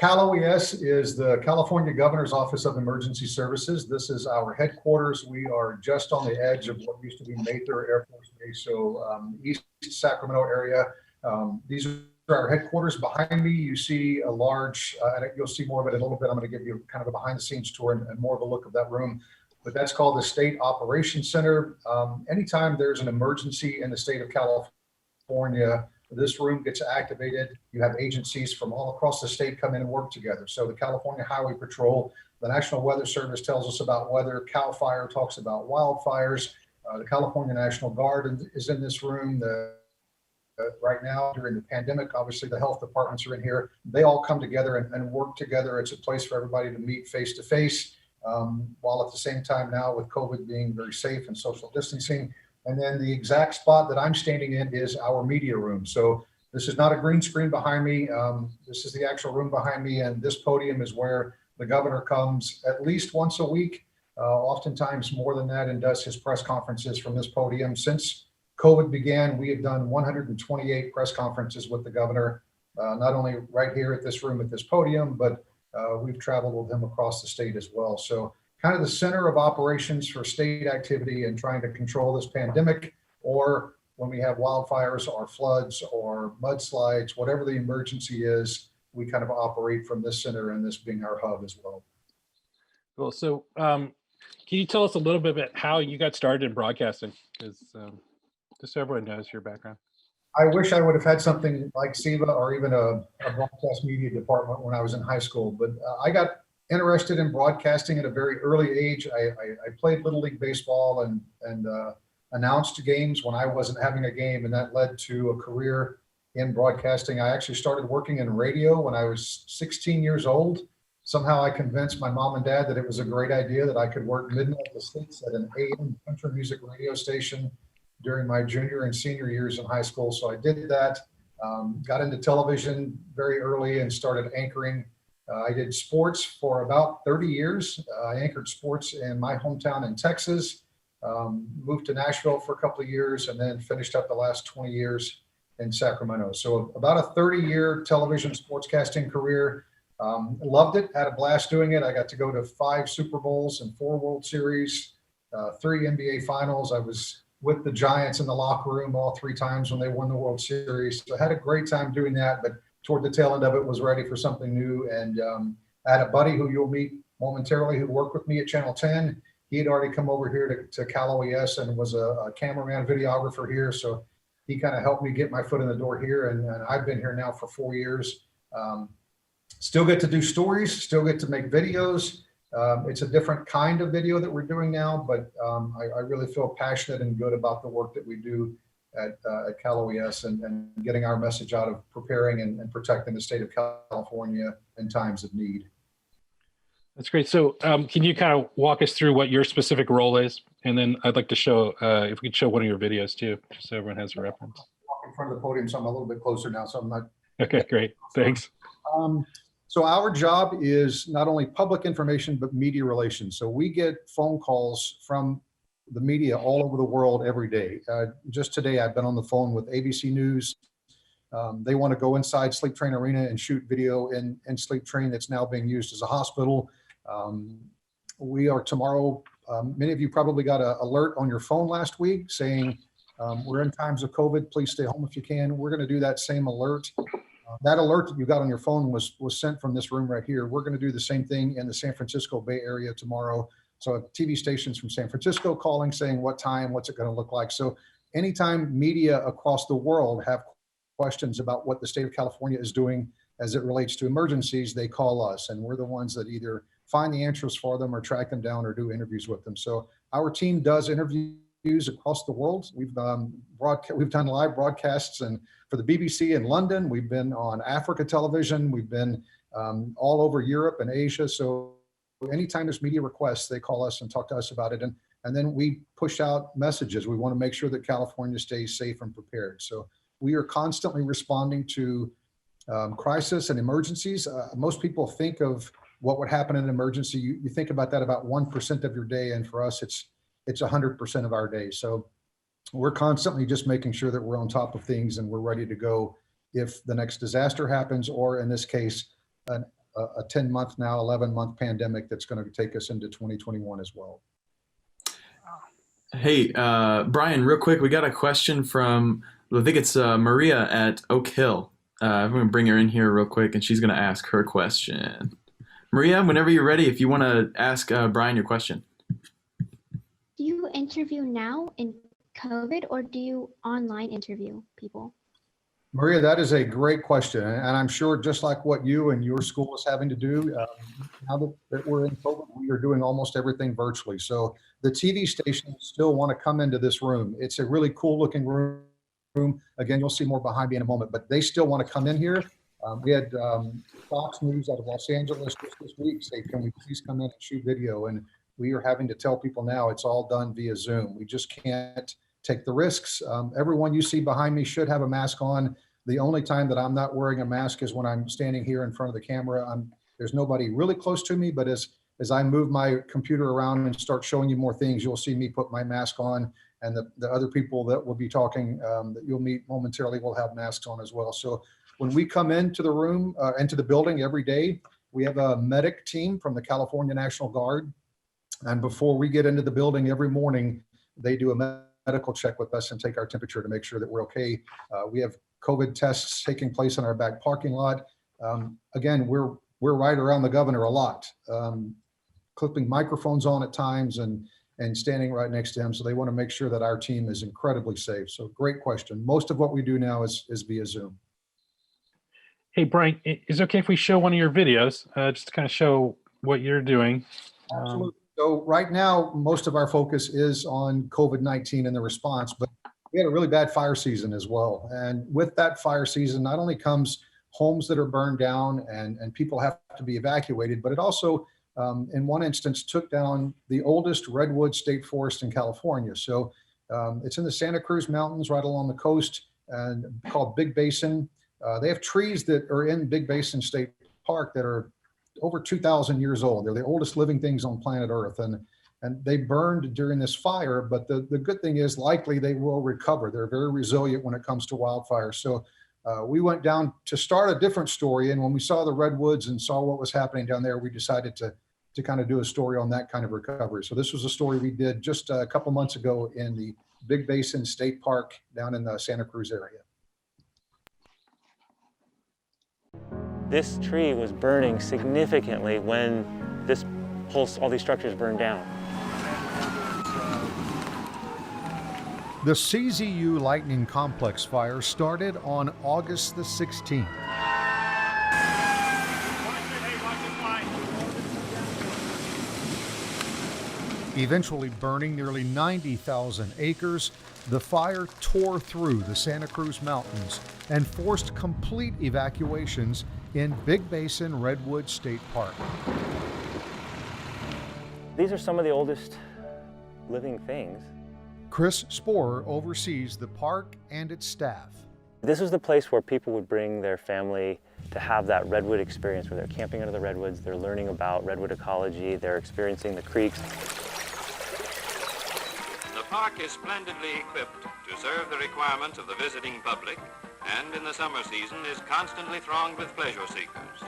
Cal OES is the California Governor's Office of Emergency Services. This is our headquarters. We are just on the edge of what used to be Mather Air Force Base, so East Sacramento area. These are our headquarters. Behind me, you see a large, you'll see more of it in a little bit. I'm going to give you kind of a behind the scenes tour and more of a look of that room. But that's called the State Operations Center. Anytime there's an emergency in the state of California, this room gets activated. You have agencies from all across the state come in and work together. So the California Highway Patrol, the National Weather Service tells us about weather. Cal Fire talks about wildfires. The California National Guard is in this room. Right now, during the pandemic, obviously the health departments are in here. They all come together and work together. It's a place for everybody to meet face to face, while at the same time now with COVID being very safe and social distancing. And then the exact spot that I'm standing in is our media room. So this is not a green screen behind me. This is the actual room behind me. And this podium is where the governor comes at least once a week, oftentimes more than that, and does his press conferences from this podium. Since COVID began, we have done 128 press conferences with the governor, not only right here at this room, at this podium, but we've traveled with him across the state as well. So kind of the center of operations for state activity and trying to control this pandemic, or when we have wildfires or floods or mudslides, whatever the emergency is, we kind of operate from this center, and this being our hub as well. Cool. So can you tell us a little bit about how you got started in broadcasting? Because just so everyone knows your background. I wish I would have had something like SEVA or even a broadcast media department when I was in high school, but I got interested in broadcasting at a very early age. I played Little League Baseball and announced games when I wasn't having a game, and that led to a career in broadcasting. I actually started working in radio when I was 16 years old. Somehow I convinced my mom and dad that it was a great idea that I could work midnight to 6 at an AM country music radio station during my junior and senior years in high school. So I did that, got into television very early and started anchoring. I did sports for about 30 years. I anchored sports in my hometown in Texas, moved to Nashville for a couple of years, and then finished up the last 20 years in Sacramento. So about a 30-year television sportscasting career. Loved it, had a blast doing it. I got to go to 5 Super Bowls and 4 World Series, 3 NBA Finals. I was with the Giants in the locker room all 3 times when they won the World Series. So I had a great time doing that, but toward the tail end of it was ready for something new. And I had a buddy who you'll meet momentarily who worked with me at Channel 10. He had already come over here to Cal OES and was a cameraman, videographer here. So he kind of helped me get my foot in the door here. And I've been here now for 4 years. Still get to do stories, still get to make videos. It's a different kind of video that we're doing now, but I really feel passionate and good about the work that we do at Cal OES and getting our message out of preparing and protecting the state of California in times of need. That's great. So can you kind of walk us through what your specific role is? And then I'd like to show, if we could show one of your videos too, just so everyone has a reference. Walk in front of the podium, so I'm a little bit closer now, so I'm not. Okay, great. Thanks. So our job is not only public information, but media relations. So we get phone calls from the media all over the world every day. Just today, I've been on the phone with ABC News. They want to go inside Sleep Train Arena and shoot video in Sleep Train that's now being used as a hospital. We are tomorrow, many of you probably got an alert on your phone last week saying, we're in times of COVID, please stay home if you can. We're going to do that same alert. That alert that you got on your phone was sent from this room right here. We're going to do the same thing in the San Francisco Bay Area tomorrow. So TV stations from San Francisco calling, saying what time, what's it going to look like. So anytime media across the world have questions about what the state of California is doing as it relates to emergencies, they call us, and we're the ones that either find the answers for them or track them down or do interviews with them. So our team does interviews across the world. We've done live broadcasts and for the BBC in London. We've been on Africa television. We've been all over Europe and Asia. So anytime there's media requests, they call us and talk to us about it. And then we push out messages. We want to make sure that California stays safe and prepared. So we are constantly responding to crisis and emergencies. Most people think of what would happen in an emergency. You think about that about 1% of your day. And for us, it's 100% of our day. So we're constantly just making sure that we're on top of things and we're ready to go if the next disaster happens, or in this case, a 10-month now, 11-month pandemic that's going to take us into 2021 as well. Hey, Bryan, real quick, we got a question from, I think it's Maria at Oak Hill. I'm going to bring her in here real quick, and she's going to ask her question. Maria, whenever you're ready, if you want to ask Bryan your question. Do you interview now in COVID, or do you online interview people? Maria, that is a great question. And I'm sure just like what you and your school is having to do, now that we're in COVID, we are doing almost everything virtually. So the TV stations still want to come into this room. It's a really cool looking room. Again, you'll see more behind me in a moment, but they still want to come in here. We had Fox News out of Los Angeles just this week say, can we please come in and shoot video? And we are having to tell people now it's all done via Zoom. We just can't take the risks. Everyone you see behind me should have a mask on. The only time that I'm not wearing a mask is when I'm standing here in front of the camera. There's nobody really close to me, but as I move my computer around and start showing you more things, you'll see me put my mask on, and the other people that will be talking that you'll meet momentarily will have masks on as well. So when we come into the room, into the building every day, we have a medic team from the California National Guard. And before we get into the building every morning, they do a medical check with us and take our temperature to make sure that we're okay. We have COVID tests taking place in our back parking lot. Again, we're right around the governor a lot, clipping microphones on at times and standing right next to him. So they want to make sure that our team is incredibly safe. So great question. Most of what we do now is via Zoom. Hey, Bryan, is it okay if we show one of your videos just to kind of show what you're doing? Absolutely. So right now, most of our focus is on COVID-19 and the response, but we had a really bad fire season as well. And with that fire season, not only comes homes that are burned down and people have to be evacuated, but it also, in one instance, took down the oldest redwood state forest in California. So it's in the Santa Cruz Mountains right along the coast and called Big Basin. They have trees that are in Big Basin State Park that are over 2,000 years old. They're the oldest living things on planet Earth. And they burned during this fire, but the good thing is likely they will recover. They're very resilient when it comes to wildfire. So we went down to start a different story. And when we saw the redwoods and saw what was happening down there, we decided to kind of do a story on that kind of recovery. So this was a story we did just a couple months ago in the Big Basin State Park down in the Santa Cruz area. This tree was burning significantly when all these structures burned down. The CZU Lightning Complex fire started on August the 16th. Eventually burning nearly 90,000 acres, the fire tore through the Santa Cruz Mountains and forced complete evacuations in Big Basin Redwood State Park. These are some of the oldest living things. Chris Sporer oversees the park and its staff. This is the place where people would bring their family to have that redwood experience, where they're camping under the redwoods, they're learning about redwood ecology, they're experiencing the creeks. The park is splendidly equipped to serve the requirements of the visiting public, and in the summer season is constantly thronged with pleasure seekers.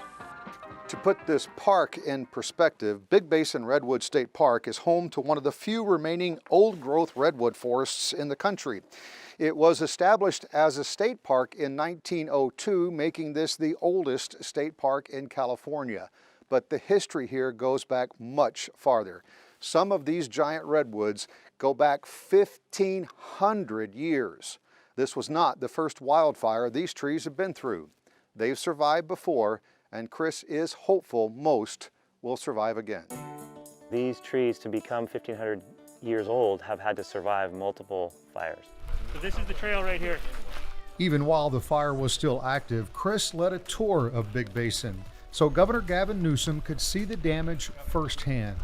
To put this park in perspective, Big Basin Redwood State Park is home to one of the few remaining old-growth redwood forests in the country. It was established as a state park in 1902, making this the oldest state park in California. But the history here goes back much farther. Some of these giant redwoods go back 1,500 years. This was not the first wildfire these trees have been through. They've survived before, and Chris is hopeful most will survive again. These trees, to become 1,500 years old, have had to survive multiple fires. So this is the trail right here. Even while the fire was still active, Chris led a tour of Big Basin, so Governor Gavin Newsom could see the damage firsthand.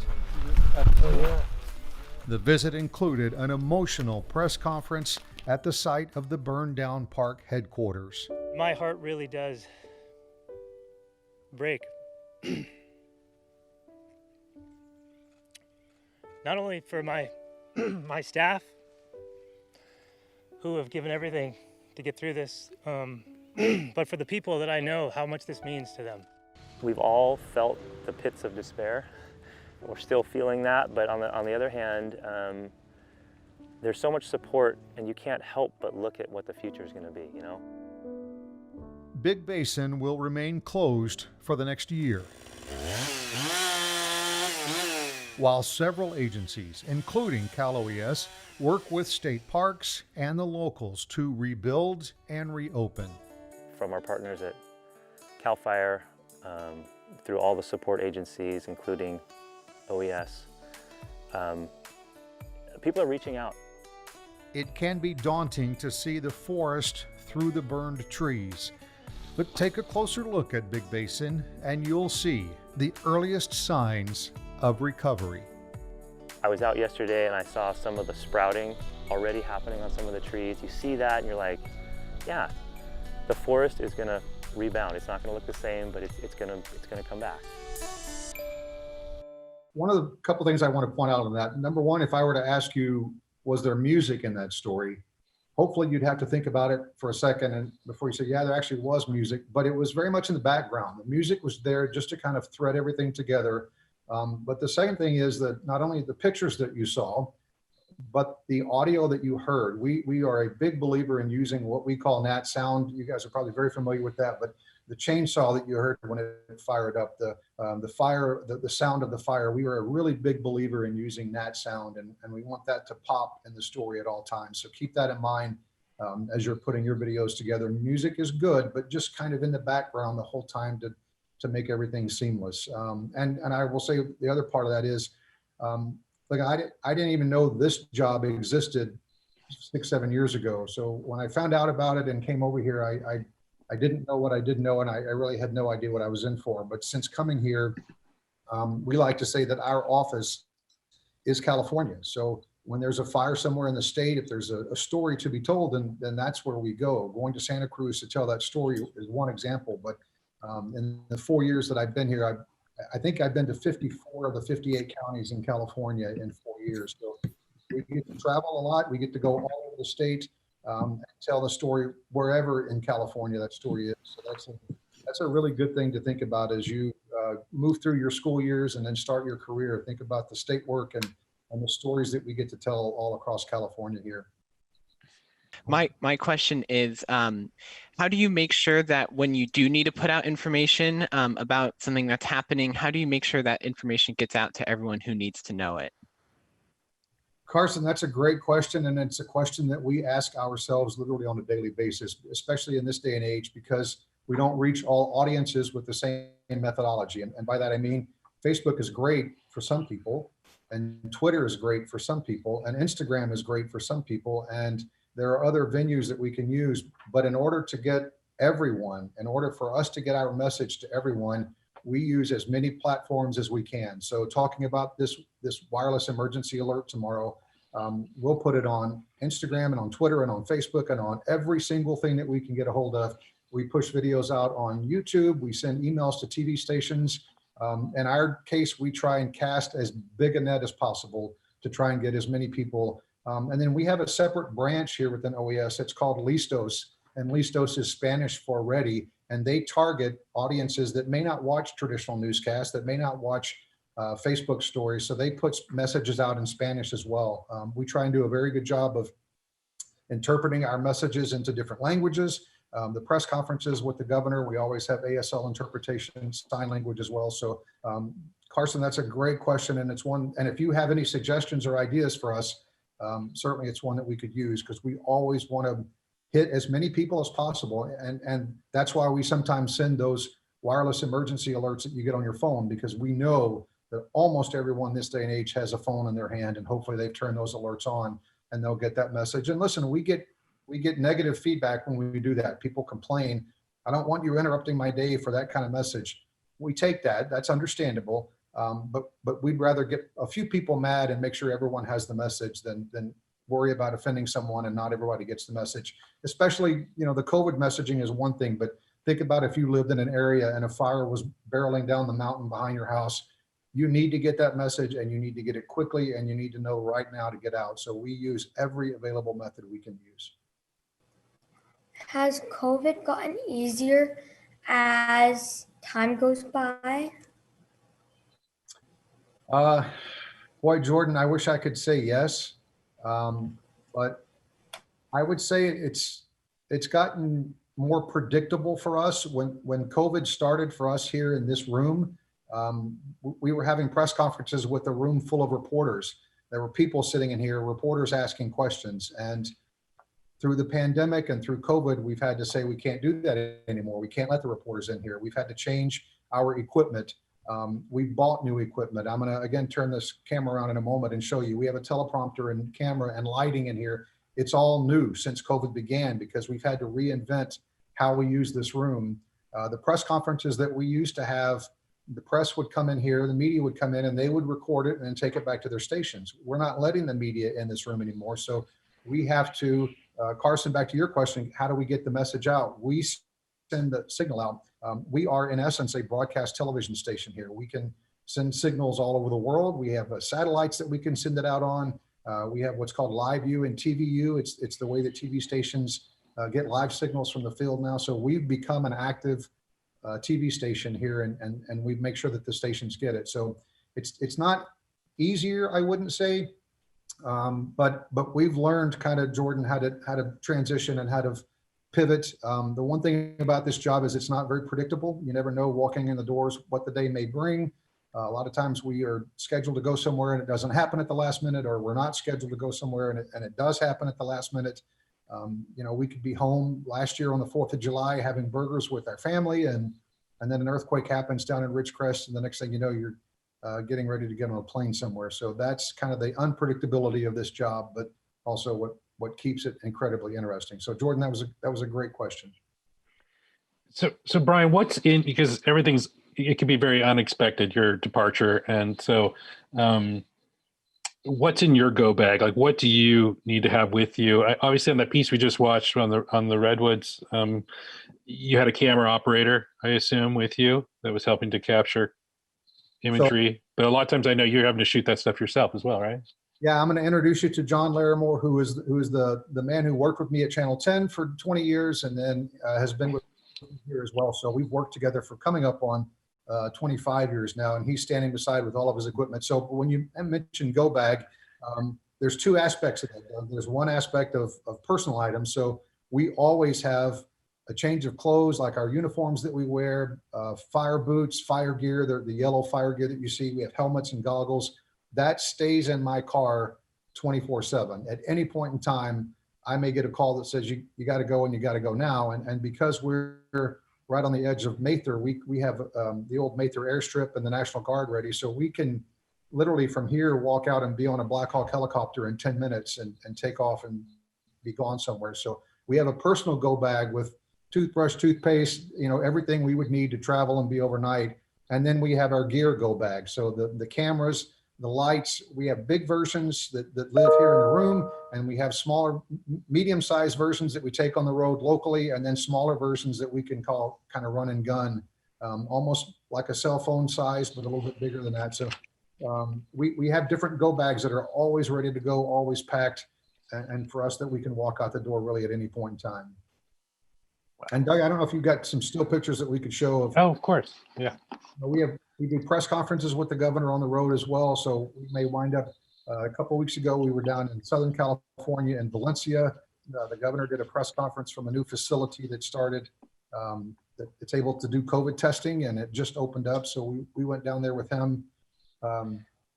The visit included an emotional press conference at the site of the burned down park headquarters. My heart really does break. Not only for my my staff, who have given everything to get through this, but for the people that I know, how much this means to them. we've all felt the pits of despair. We're still feeling that, but on the other hand, there's so much support, and you can't help but look at what the future is going to be, you know? Big Basin will remain closed for the next year, while several agencies, including Cal OES, work with state parks and the locals to rebuild and reopen. From our partners at Cal Fire, through all the support agencies, including OES, people are reaching out. It can be daunting to see the forest through the burned trees, but take a closer look at Big Basin and you'll see the earliest signs of recovery. I was out yesterday and I saw some of the sprouting already happening on some of the trees. You see that and you're like, yeah, the forest is gonna rebound. It's not gonna look the same, but it's gonna come back. One of the couple things I want to point out on that, number one, if I were to ask you, was there music in that story? Hopefully you'd have to think about it for a second and before you say, yeah, there actually was music, but it was very much in the background. The music was there just to kind of thread everything together. But the second thing is that not only the pictures that you saw, but the audio that you heard. We are a big believer in using what we call nat sound. You guys are probably very familiar with that, but the chainsaw that you heard when it fired up, the fire, the sound of the fire, we are a really big believer in using nat sound, and we want that to pop in the story at all times. So keep that in mind as you're putting your videos together. Music is good, but just kind of in the background the whole time to make everything seamless. And I will say the other part of that is, like I didn't even know this job existed 6-7 years ago. So when I found out about it and came over here, I didn't know what I didn't know, and I really had no idea what I was in for. But since coming here, we like to say that our office is California. So when there's a fire somewhere in the state, if there's a story to be told, then that's where we go. Going to Santa Cruz to tell that story is one example. But in the 4 years that I've been here, I think I've been to 54 of the 58 counties in California in 4 years. So we get to travel a lot. We get to go all over the state and tell the story wherever in California that story is. So that's a really good thing to think about as you move through your school years and then start your career. Think about the state work and the stories that we get to tell all across California here. My question is, how do you make sure that when you do need to put out information about something that's happening, how do you make sure that information gets out to everyone who needs to know it? Carson, that's a great question. And it's a question that we ask ourselves literally on a daily basis, especially in this day and age, because we don't reach all audiences with the same methodology. And by that, I mean, Facebook is great for some people, and Twitter is great for some people, and Instagram is great for some people. And there are other venues that we can use, but in order to get everyone, in order for us to get our message to everyone, we use as many platforms as we can. So talking about this wireless emergency alert tomorrow, we'll put it on Instagram and on Twitter and on Facebook and on every single thing that we can get a hold of. We push videos out on YouTube. We send emails to TV stations. In our case, we try and cast as big a net as possible to try and get as many people. And then we have a separate branch here within OES. It's called Listos, and Listos is Spanish for ready. And they target audiences that may not watch traditional newscasts, that may not watch Facebook stories. So they put messages out in Spanish as well. We try and do a very good job of interpreting our messages into different languages. The press conferences with the governor, we always have ASL interpretation, sign language as well. So Carson, that's a great question. And it's one, and if you have any suggestions or ideas for us, certainly it's one that we could use, because we always want to hit as many people as possible. And that's why we sometimes send those wireless emergency alerts that you get on your phone, because we know that almost everyone this day and age has a phone in their hand, and hopefully they've turned those alerts on and they'll get that message. And listen, we get negative feedback when we do that. People complain, I don't want you interrupting my day for that kind of message. We take that, that's understandable. But we'd rather get a few people mad and make sure everyone has the message than worry about offending someone and not everybody gets the message. Especially, you know, the COVID messaging is one thing, but think about if you lived in an area and a fire was barreling down the mountain behind your house. You need to get that message, and you need to get it quickly, and you need to know right now to get out. So we use every available method we can use. Has COVID gotten easier as time goes by? Boy, Jordan, I wish I could say yes. But I would say it's gotten more predictable for us. When COVID started for us here in this room, we were having press conferences with a room full of reporters. There were people sitting in here, reporters asking questions. And through the pandemic and through COVID, we've had to say we can't do that anymore. We can't let the reporters in here. We've had to change our equipment. We bought new equipment. I'm gonna again turn this camera around in a moment and show you. We have a teleprompter and camera and lighting in here. It's all new since COVID began because we've had to reinvent how we use this room. The press conferences that we used to have, the press would come in here, the media would come in and they would record it and then take it back to their stations. We're not letting the media in this room anymore. So we have to, Carson, back to your question, how do we get the message out? We send the signal out. We are in essence a broadcast television station here. We can send signals all over the world. We have satellites that we can send it out on. We have what's called live view and TVU. It's the way that TV stations get live signals from the field now. So we've become an active TV station here, and we make sure that the stations get it. So it's not easier, I wouldn't say, but we've learned kind of, Jordan, how to transition and how to pivot. The one thing about this job is it's not very predictable. You never know walking in the doors what the day may bring. A lot of times we are scheduled to go somewhere and it doesn't happen at the last minute, or we're not scheduled to go somewhere and it does happen at the last minute. We could be home last year on the 4th of July having burgers with our family, and then an earthquake happens down in Ridgecrest, and the next thing you know, you're getting ready to get on a plane somewhere. So that's kind of the unpredictability of this job, but also what keeps it incredibly interesting. So Jordan, that was a great question. So Bryan, what's in, because it can be very unexpected, your departure. And so what's in your go bag? Like, what do you need to have with you? Obviously on that piece we just watched on the Redwoods, you had a camera operator, I assume, with you that was helping to capture imagery. But a lot of times I know you're having to shoot that stuff yourself as well, right? Yeah, I'm going to introduce you to John Larimore, who is the man who worked with me at Channel 10 for 20 years and then has been with me here as well. So we've worked together for coming up on 25 years now, and he's standing beside with all of his equipment. So when you mentioned go bag, there's two aspects of it. There's one aspect of personal items. So we always have a change of clothes, like our uniforms that we wear, fire boots, fire gear, the yellow fire gear that you see. We have helmets and goggles. That stays in my car 24/7. At any point in time, I may get a call that says you got to go and you got to go now. And because we're right on the edge of Mather, we have the old Mather airstrip and the National Guard ready. So we can literally from here walk out and be on a Black Hawk helicopter in 10 minutes and take off and be gone somewhere. So we have a personal go bag with toothbrush, toothpaste, everything we would need to travel and be overnight. And then we have our gear go bag. So the cameras, the lights, we have big versions that live here in the room, and we have smaller, medium-sized versions that we take on the road locally, and then smaller versions that we can call kind of run and gun, almost like a cell phone size, but a little bit bigger than that. So we have different go bags that are always ready to go, always packed, and for us that we can walk out the door really at any point in time. And Doug, I don't know if you've got some still pictures that we could show of. Oh, of course. Yeah. We do press conferences with the governor on the road as well. So we may wind up, a couple of weeks ago, we were down in Southern California and Valencia. The governor did a press conference from a new facility that started, that it's able to do COVID testing, and it just opened up. So we went down there with him.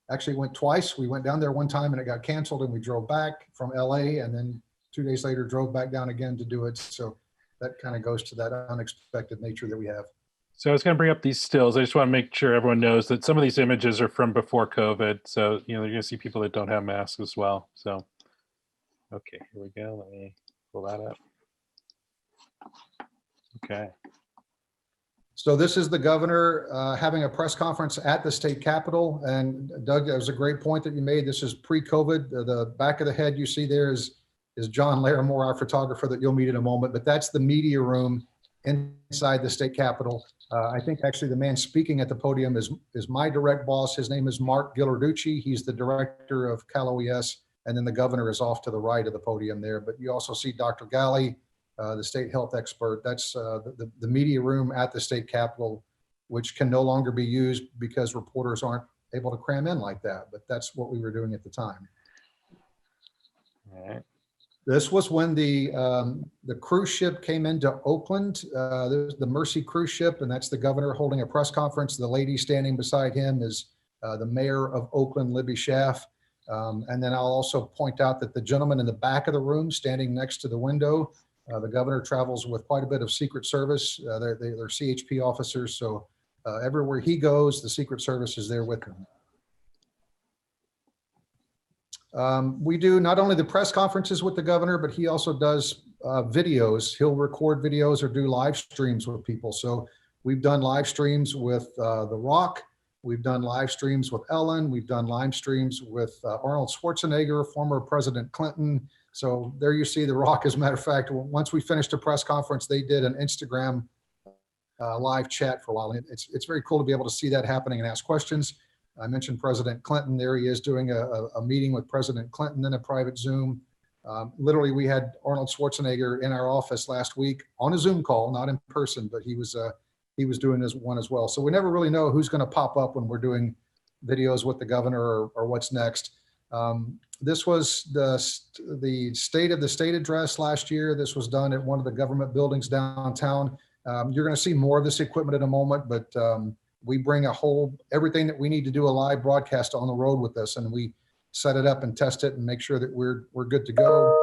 Actually went twice. We went down there one time and it got canceled, and we drove back from LA, and then 2 days later drove back down again to do it. So that kind of goes to that unexpected nature that we have. So I was going to bring up these stills. I just want to make sure everyone knows that some of these images are from before COVID. So, you're going to see people that don't have masks as well. So, okay, here we go. Let me pull that up. Okay. So this is the governor having a press conference at the state capitol. And Doug, that was a great point that you made. This is pre-COVID. The back of the head you see there is John Larimore, our photographer that you'll meet in a moment, but that's the media room inside the state capitol. I think actually the man speaking at the podium is my direct boss. His name is Mark Ghilarducci. He's the director of Cal OES, and then the governor is off to the right of the podium there. But you also see Dr. Galley, the state health expert. That's the media room at the state capitol. which can no longer be used because reporters aren't able to cram in like that. But that's what we were doing at the time. All right. This was when the cruise ship came into Oakland, the Mercy cruise ship, and that's the governor holding a press conference. The lady standing beside him is the mayor of Oakland, Libby Schaaf. And then I'll also point out that the gentleman in the back of the room standing next to the window, the governor travels with quite a bit of Secret Service. They're CHP officers. So everywhere he goes, the Secret Service is there with him. We do not only the press conferences with the governor, but he also does videos. He'll record videos or do live streams with people. So we've done live streams with The Rock. We've done live streams with Ellen. We've done live streams with Arnold Schwarzenegger, former President Clinton. So there you see The Rock. As a matter of fact, once we finished a press conference, they did an Instagram live chat for a while. It's very cool to be able to see that happening and ask questions. I mentioned President Clinton. There he is doing a meeting with President Clinton in a private Zoom. Literally, we had Arnold Schwarzenegger in our office last week on a Zoom call, not in person, but he was doing this one as well. So we never really know who's going to pop up when we're doing videos with the governor or what's next. This was the State of the State address last year. This was done at one of the government buildings downtown. You're going to see more of this equipment in a moment, but we bring everything that we need to do a live broadcast on the road with us, and we set it up and test it and make sure that we're good to go.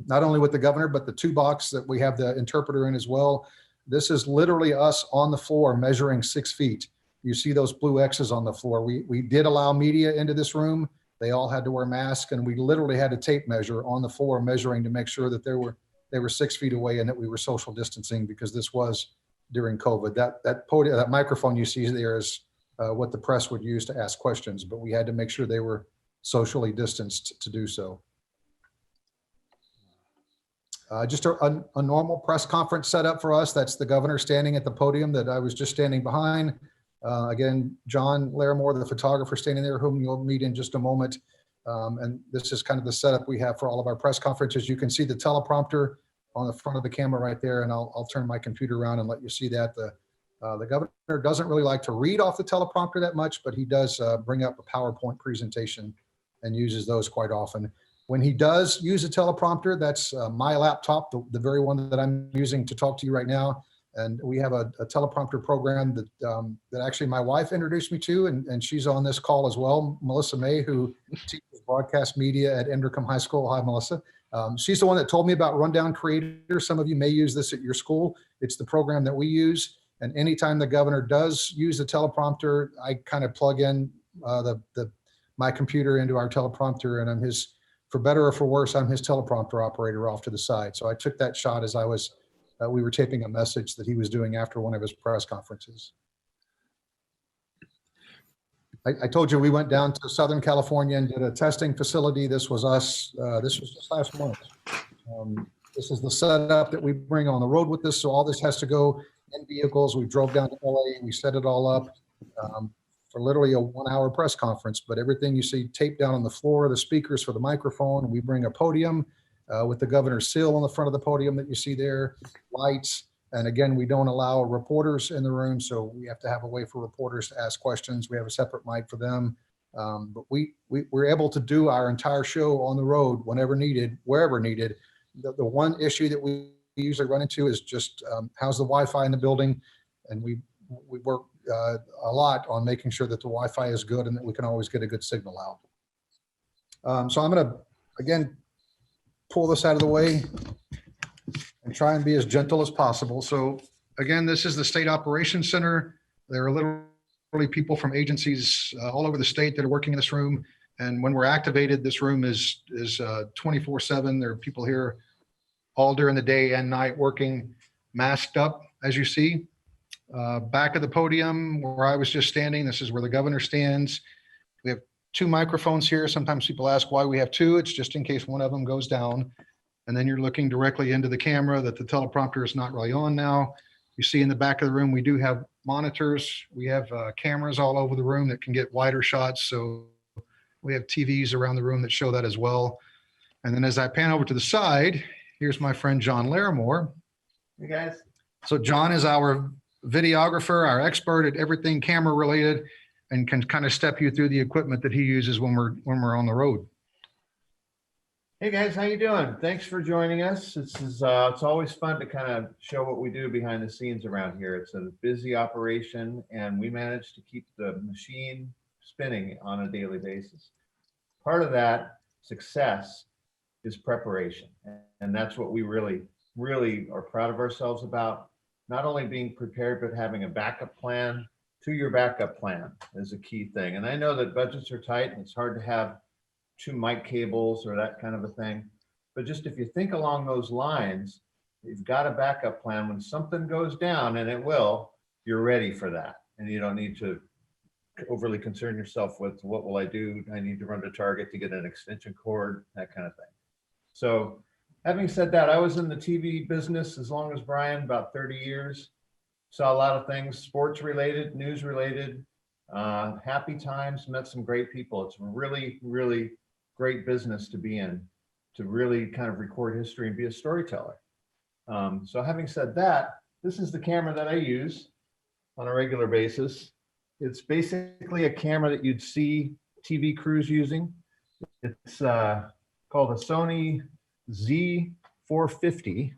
Not only with the governor, but the 2 box that we have the interpreter in as well. This is literally us on the floor measuring 6 feet. You see those blue X's on the floor. We did allow media into this room. They all had to wear masks, and we literally had a tape measure on the floor measuring to make sure that they were 6 feet away and that we were social distancing, because this was during COVID. That podium, that microphone you see there is what the press would use to ask questions, but we had to make sure they were socially distanced to do so. Just a normal press conference setup for us. That's the governor standing at the podium that I was just standing behind. Again, John Larimore, the photographer, standing there, whom you'll meet in just a moment. And this is kind of the setup we have for all of our press conferences. You can see the teleprompter on the front of the camera right there, and I'll turn my computer around and let you see that. The governor doesn't really like to read off the teleprompter that much, but he does bring up a PowerPoint presentation and uses those quite often. When he does use a teleprompter, that's my laptop, the very one that I'm using to talk to you right now. And we have a teleprompter program that actually my wife introduced me to, and she's on this call as well, Melissa May, who teaches broadcast media at Endercombe High School. Hi, Melissa. She's the one that told me about Rundown Creator. Some of you may use this at your school. It's the program that we use. And anytime the governor does use a teleprompter, I kind of plug in my computer into our teleprompter, and I'm his, for better or for worse, I'm his teleprompter operator off to the side. So I took that shot as we were taping a message that he was doing after one of his press conferences. I told you we went down to Southern California and did a testing facility. This was us. This was just last month. This is the setup that we bring on the road with this. So all this has to go in vehicles. We drove down to LA. We set it all up for literally a 1-hour press conference. But everything you see taped down on the floor, the speakers for the microphone. We bring a podium with the governor's seal on the front of the podium that you see there, lights. And again, we don't allow reporters in the room, so we have to have a way for reporters to ask questions. We have a separate mic for them. But we're able to do our entire show on the road whenever needed, wherever needed. The one issue that we usually run into is just how's the Wi-Fi in the building? And we work a lot on making sure that the Wi-Fi is good and that we can always get a good signal out. So I'm gonna, again, pull this out of the way and try and be as gentle as possible. So again, this is the State Operations Center. There are literally people from agencies all over the state that are working in this room. And when we're activated, this room is 24/7. There are people here all during the day and night working masked up, as you see. Back of the podium where I was just standing, this is where the governor stands. We have 2 microphones here. Sometimes people ask why we have 2. It's just in case one of them goes down. And then you're looking directly into the camera that the teleprompter is not really on now. You see in the back of the room, we do have monitors. We have cameras all over the room that can get wider shots. So we have TVs around the room that show that as well. And then as I pan over to the side, here's my friend John Larimore. Hey guys. So John is our videographer, our expert at everything camera related, and can kind of step you through the equipment that he uses when we're on the road. Hey guys, how you doing? Thanks for joining us. This is it's always fun to kind of show what we do behind the scenes around here. It's a busy operation, and we manage to keep the machine spinning on a daily basis. Part of that success is preparation, and that's what we really are proud of ourselves about. Not only being prepared, but having a backup plan to your backup plan is a key thing. And I know that budgets are tight and it's hard to have 2 mic cables or that kind of a thing. But just if you think along those lines, you've got a backup plan. When something goes down, and it will, you're ready for that. And you don't need to overly concern yourself with what will I do? I need to run to Target to get an extension cord, that kind of thing. So having said that, I was in the TV business as long as Bryan, about 30 years. Saw a lot of things, sports related, news related, happy times, met some great people. It's really, really great business to be in, to really kind of record history and be a storyteller. So having said that, this is the camera that I use on a regular basis. It's basically a camera that you'd see TV crews using. It's called a Sony Z450,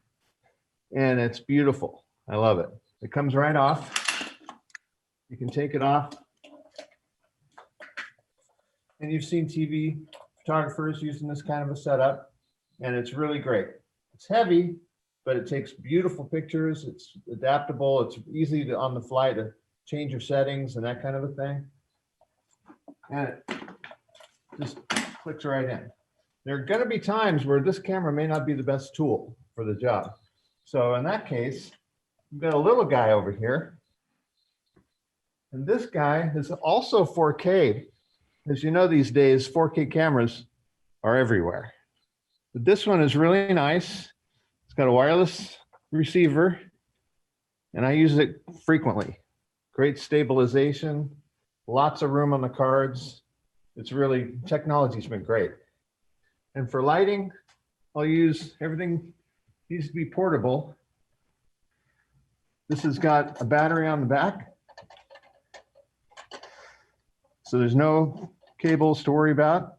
and it's beautiful. I love it. It comes right off. You can take it off. And you've seen TV photographers using this kind of a setup, and it's really great. It's heavy, but it takes beautiful pictures. It's adaptable. It's easy to, on the fly, to change your settings and that kind of a thing. And it just clicks right in. There are going to be times where this camera may not be the best tool for the job. So in that case, we've got a little guy over here. And this guy is also 4K. As you know, these days, 4K cameras are everywhere. But this one is really nice. It's got a wireless receiver, and I use it frequently. Great stabilization, lots of room on the cards. It's really, technology's been great. And for lighting, I'll use, everything needs to be portable. This has got a battery on the back, so there's no cables to worry about.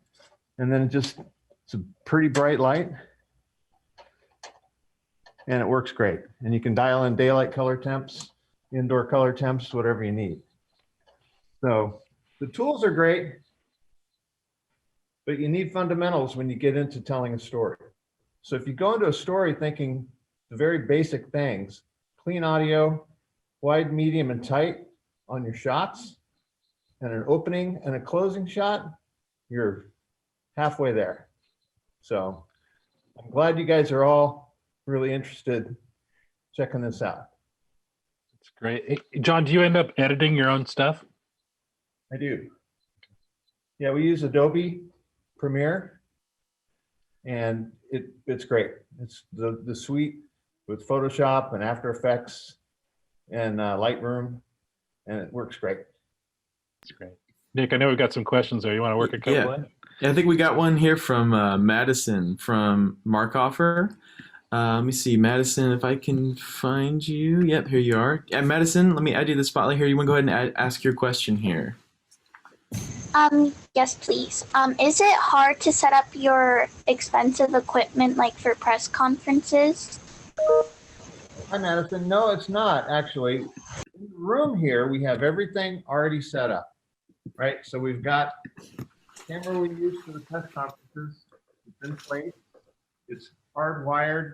And then it's a pretty bright light, and it works great. And you can dial in daylight color temps, indoor color temps, whatever you need. So the tools are great, but you need fundamentals when you get into telling a story. So if you go into a story thinking the very basic things, clean audio, wide, medium, and tight on your shots, and an opening and a closing shot, you're halfway there. So I'm glad you guys are all really interested checking this out. That's great. Hey, John, do you end up editing your own stuff? I do. Yeah, we use Adobe Premiere, and it's great. It's the suite with Photoshop and After Effects and Lightroom, and it works great. That's great. Nick, I know we've got some questions there. You want to work a couple in? Yeah, I think we got one here from Madison from Markoffer. Let me see, Madison, if I can find you. Yep, here you are. Yeah, Madison, let me add you to the spotlight here. You want to go ahead and ask your question here? Yes, please. Is it hard to set up your expensive equipment like for press conferences? Hi, Madison. No, it's not actually. In the room here, we have everything already set up, right? So we've got the camera we use for the press conferences. It's in place. It's hardwired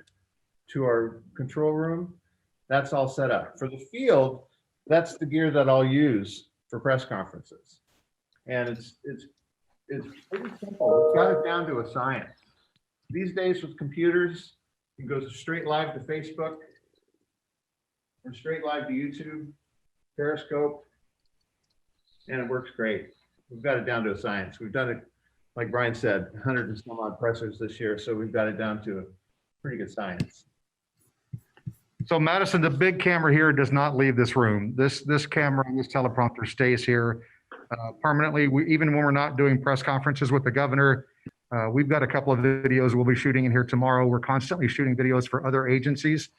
to our control room. That's all set up. For the field, that's the gear that I'll use for press conferences. And it's pretty simple. We've got it down to a science. These days with computers, you can go straight live to Facebook or straight live to YouTube, Periscope, and it works great. We've got it down to a science. We've done it, like Bryan said, 100 and some odd pressers this year, so we've got it down to a pretty good science. So Madison, the big camera here does not leave this room. This camera and this teleprompter stays here permanently. Even when we're not doing press conferences with the governor, we've got a couple of videos we'll be shooting in here tomorrow. We're constantly shooting videos for other agencies.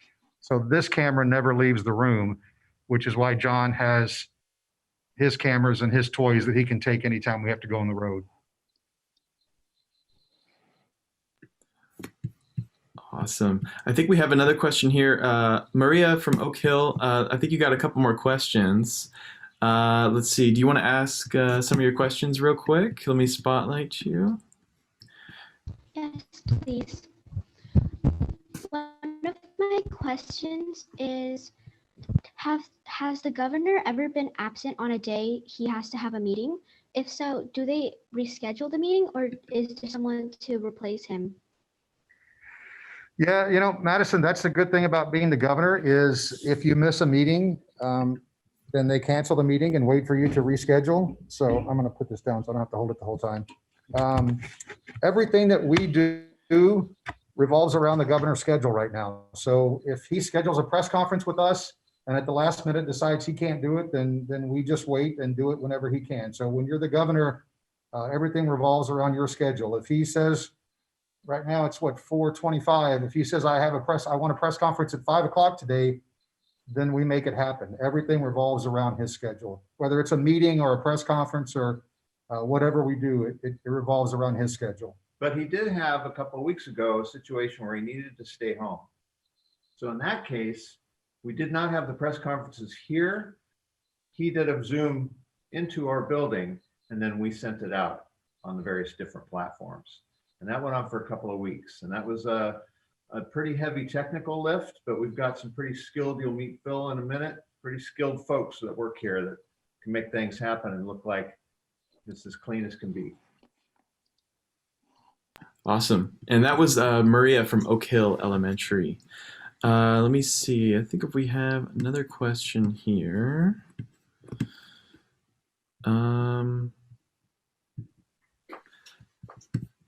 So this camera never leaves the room. which is why John has his cameras and his toys that he can take anytime we have to go on the road. Awesome. I think we have another question here. Maria from Oak Hill, I think you got a couple more questions. Let's see. Do you want to ask some of your questions real quick? Let me spotlight you. Yes, please. One of my questions is, has the governor ever been absent on a day he has to have a meeting? If so, do they reschedule the meeting, or is there someone to replace him? Yeah, Madison, that's the good thing about being the governor is if you miss a meeting, then they cancel the meeting and wait for you to reschedule. So I'm going to put this down so I don't have to hold it the whole time. Everything that we do revolves around the governor's schedule right now. So if he schedules a press conference with us and at the last minute decides he can't do it, then we just wait and do it whenever he can. So when you're the governor, everything revolves around your schedule. If he says, right now it's 4:25. If he says I want a press conference at 5 o'clock today, then we make it happen. Everything revolves around his schedule, whether it's a meeting or a press conference or whatever we do, it revolves around his schedule. But he did have a couple of weeks ago a situation where he needed to stay home. So in that case, we did not have the press conferences here. He did a Zoom into our building, and then we sent it out on the various different platforms. And that went on for a couple of weeks. And that was a pretty heavy technical lift, but we've got some pretty skilled, you'll meet Phil in a minute, pretty skilled folks that work here that can make things happen and look like it's as clean as can be. Awesome. And that was Maria from Oak Hill Elementary. Let me see. I think if we have another question here.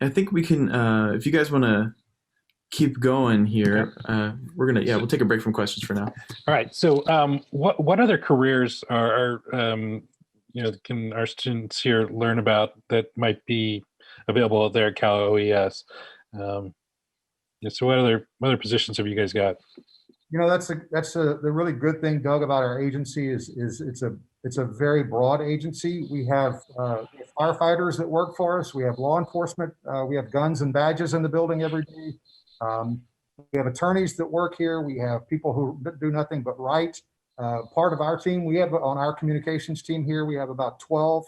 I think we can, if you guys want to keep going here, we'll take a break from questions for now. All right. So what other careers are can our students here learn about that might be available there at Cal OES? So what other positions have you guys got? That's the really good thing, Doug, about our agency is it's a very broad agency. We have firefighters that work for us. We have law enforcement. We have guns and badges in the building every day. We have attorneys that work here. We have people who do nothing but write. Part of our team, we have on our communications team here, we have about 12,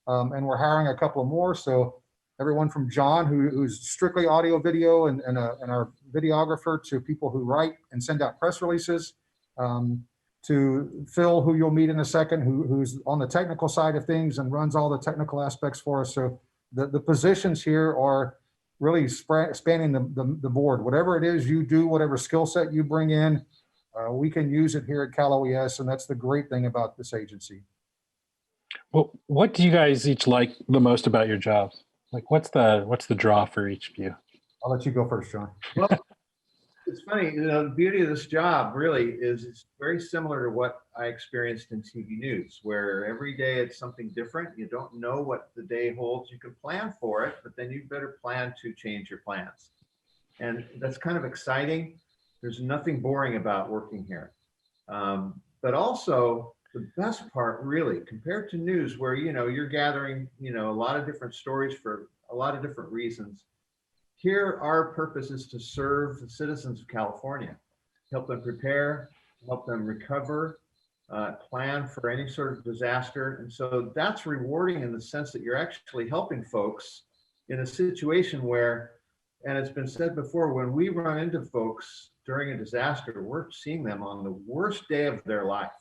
and we're hiring a couple more. So everyone from John, who's strictly audio video and our videographer, to people who write and send out press releases, to Phil, who you'll meet in a second, who's on the technical side of things and runs all the technical aspects for us. So the positions here are really spanning the board. Whatever it is you do, whatever skill set you bring in, we can use it here at Cal OES, and that's the great thing about this agency. Well, what do you guys each like the most about your jobs? Like, what's the draw for each of you? I'll let you go first, John. Well, it's funny, the beauty of this job really is it's very similar to what I experienced in TV news, where every day it's something different. You don't know what the day holds. You can plan for it, but then you better plan to change your plans. And that's kind of exciting. There's nothing boring about working here. But also the best part really, compared to news where, you're gathering, a lot of different stories for a lot of different reasons. Here, our purpose is to serve the citizens of California, help them prepare, help them recover, plan for any sort of disaster. And so that's rewarding in the sense that you're actually helping folks in a situation where, and it's been said before, when we run into folks during a disaster, we're seeing them on the worst day of their life.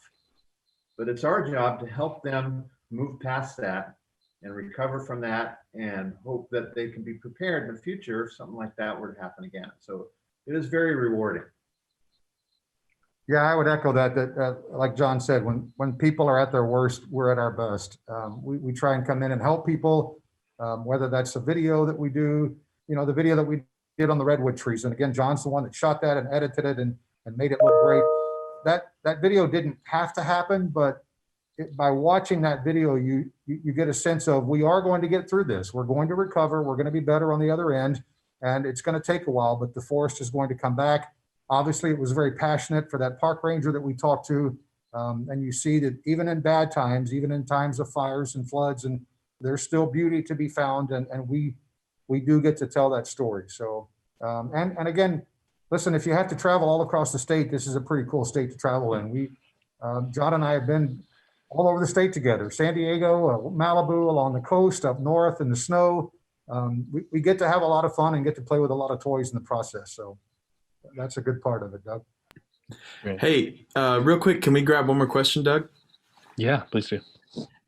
But it's our job to help them move past that and recover from that and hope that they can be prepared in the future if something like that were to happen again. So it is very rewarding. Yeah, I would echo that like John said, when people are at their worst, we're at our best. We try and come in and help people, whether that's a video that we do, the video that we did on the redwood trees. And again, John's the one that shot that and edited it and made it look great. That video didn't have to happen, but by watching that video, you get a sense of, we are going to get through this. We're going to recover. We're going to be better on the other end. And it's going to take a while, but the forest is going to come back. Obviously, it was very passionate for that park ranger that we talked to. And you see that even in bad times, even in times of fires and floods, and there's still beauty to be found. And we do get to tell that story. So, and again, listen, if you have to travel all across the state, this is a pretty cool state to travel in. John and I have been all over the state together, San Diego, Malibu, along the coast, up north in the snow. We get to have a lot of fun and get to play with a lot of toys in the process. So that's a good part of it, Doug. Hey, real quick, can we grab one more question, Doug? Yeah, please do.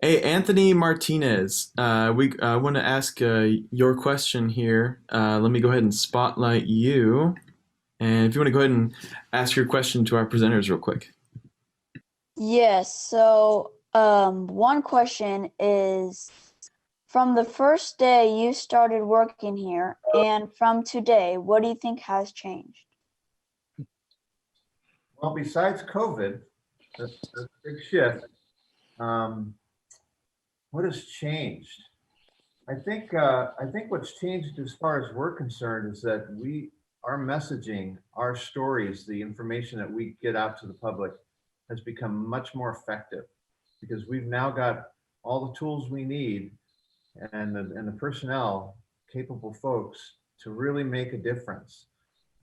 Hey, Anthony Martinez, I want to ask your question here. Let me go ahead and spotlight you. And if you want to go ahead and ask your question to our presenters real quick. Yes, so one question is, from the first day you started working here and from today, what do you think has changed? Well, besides COVID, that's a big shift. What has changed? I think what's changed as far as we're concerned is that our messaging, our stories, the information that we get out to the public has become much more effective because we've now got all the tools we need and the personnel, capable folks, to really make a difference.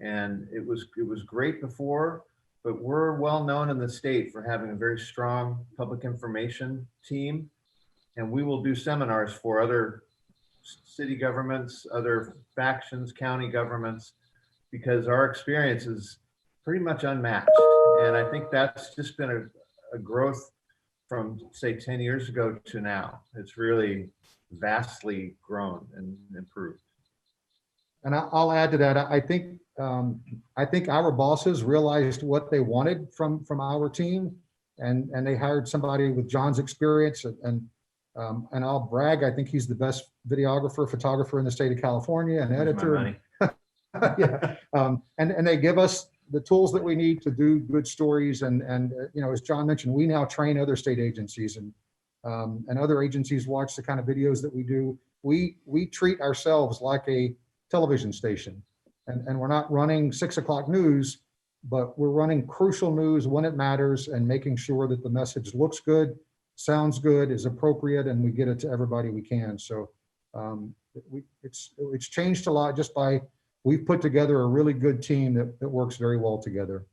And it was great before, but we're well known in the state for having a very strong public information team. And we will do seminars for other city governments, other factions, county governments, because our experience is pretty much unmatched. And I think that's just been a growth from, say, 10 years ago to now. It's really vastly grown and improved. And I'll add to that. I think our bosses realized what they wanted from our team, and they hired somebody with John's experience. And I'll brag, I think he's the best videographer, photographer in the state of California, and editor. Yeah. And they give us the tools that we need to do good stories. And as John mentioned, we now train other state agencies and other agencies watch the kind of videos that we do. We treat ourselves like a television station, and we're not running 6 o'clock news, but we're running crucial news when it matters and making sure that the message looks good, sounds good, is appropriate, and we get it to everybody we can. So it's changed a lot just by, we've put together a really good team that works very well together.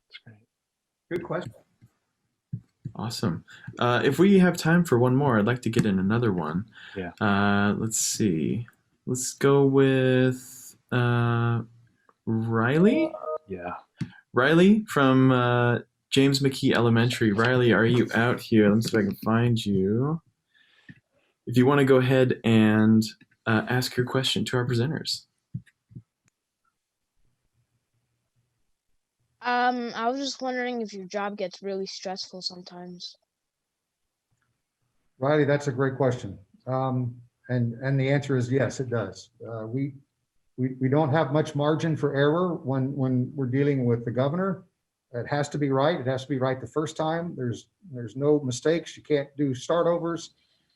That's great. Good question. Awesome. If we have time for one more, I'd like to get in another one. Yeah. Let's see. Let's go with Riley. Yeah. Riley from James McKee Elementary. Riley, are you out here? Let me see if I can find you. If you want to go ahead and ask your question to our presenters. I was just wondering if your job gets really stressful sometimes. Riley, that's a great question. And the answer is yes, it does. We don't have much margin for error when we're dealing with the governor. It has to be right. It has to be right the first time. There's no mistakes. You can't do startovers.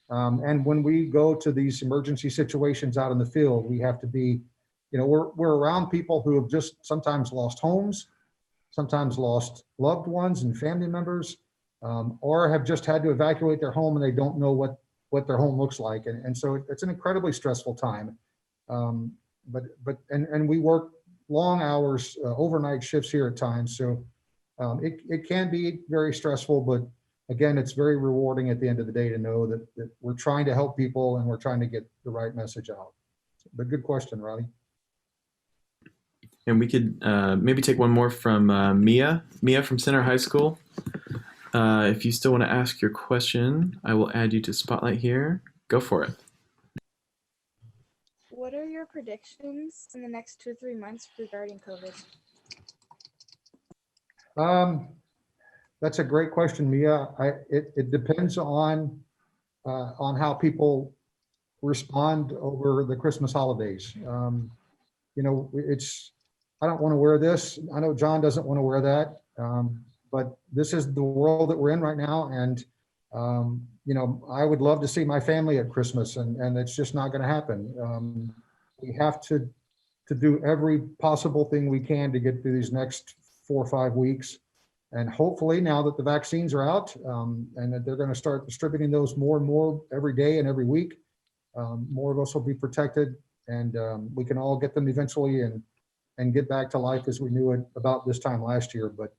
And when we go to these emergency situations out in the field, we have to be, we're around people who have just sometimes lost homes, sometimes lost loved ones and family members, or have just had to evacuate their home and they don't know what their home looks like. And so it's an incredibly stressful time. But we work long hours, overnight shifts here at times. So it can be very stressful, but again, it's very rewarding at the end of the day to know that we're trying to help people and we're trying to get the right message out. But good question, Riley. And we could maybe take one more from Mia. Mia from Center High School. If you still want to ask your question, I will add you to Spotlight here. Go for it. What are your predictions in the next 2 or 3 months regarding COVID? That's a great question, Mia. It depends on how people respond over the Christmas holidays. I don't want to wear this. I know John doesn't want to wear that. But this is the world that we're in right now. And, I would love to see my family at Christmas, and it's just not going to happen. We have to do every possible thing we can to get through these next 4 or 5 weeks. And hopefully now that the vaccines are out and that they're going to start distributing those more and more every day and every week, more of us will be protected, and we can all get them eventually and get back to life as we knew it about this time last year. But